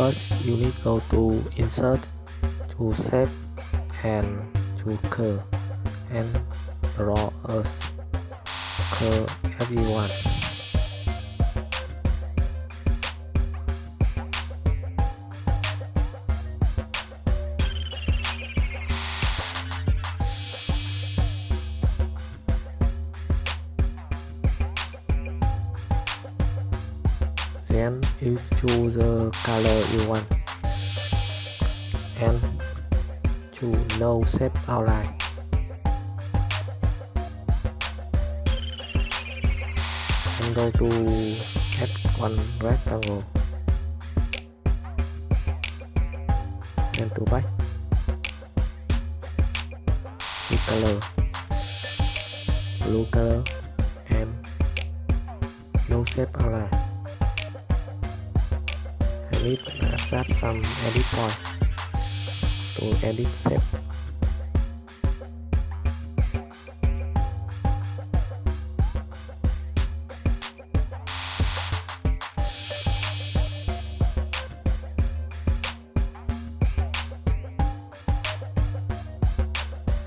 First, you need go to insert, to shape and to curve, and draw a curve everyone. Then you choose the color you want and choose no shape outline. And go to add one rectangle. Send to back. Pick color, blue color, and no shape outline. I need to add some edit point to edit shape.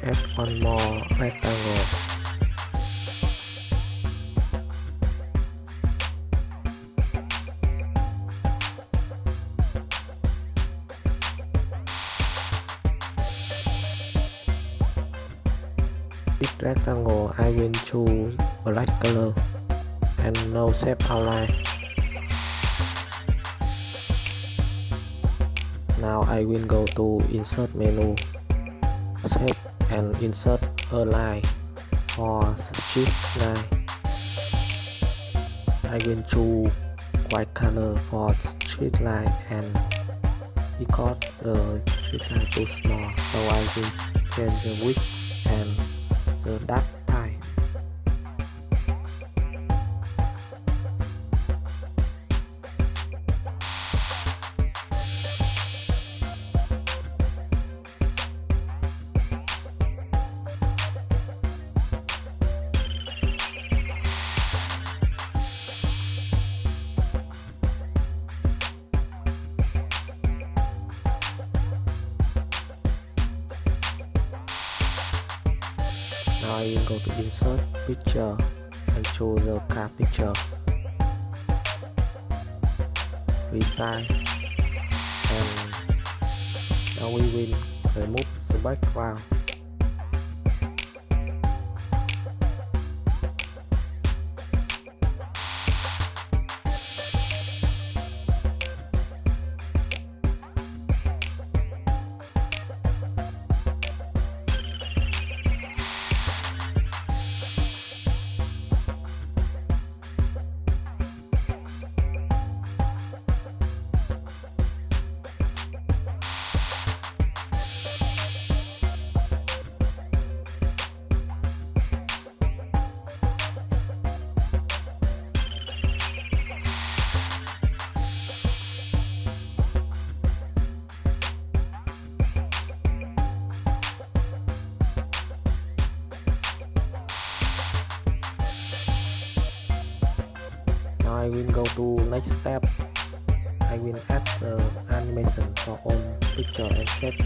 Add one more rectangle. This rectangle I will choose black color and no shape outline. Now I will go to insert menu, shape and insert a line or shift line. I will choose white color for street line, and because the street line too small, so I will change the width and the depth time. Now I will go to insert picture and choose the card picture, resize, and now we will remove the background. I will go to next step. I will add the animation for all picture and shape.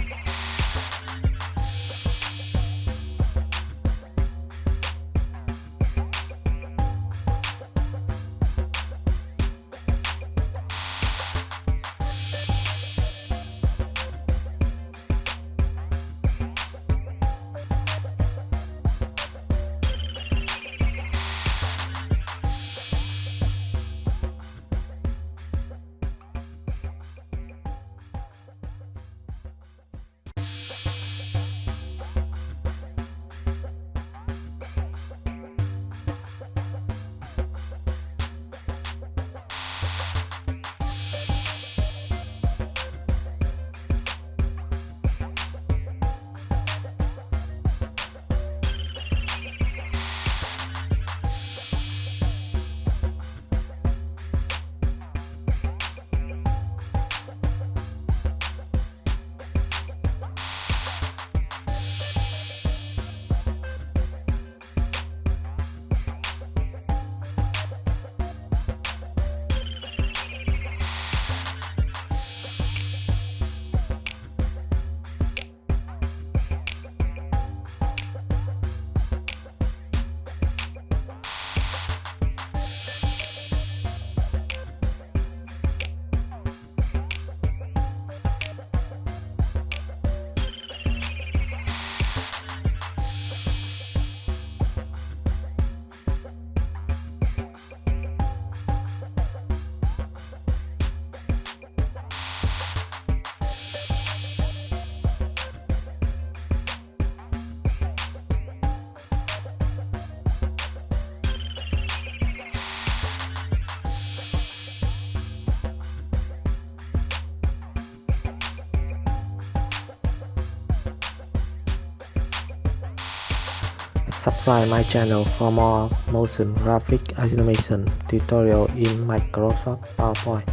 subscribe my channel for more motion graphic animation tutorial in Microsoft PowerPoint.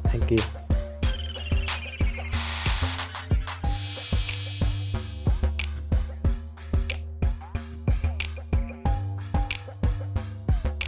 Thank you.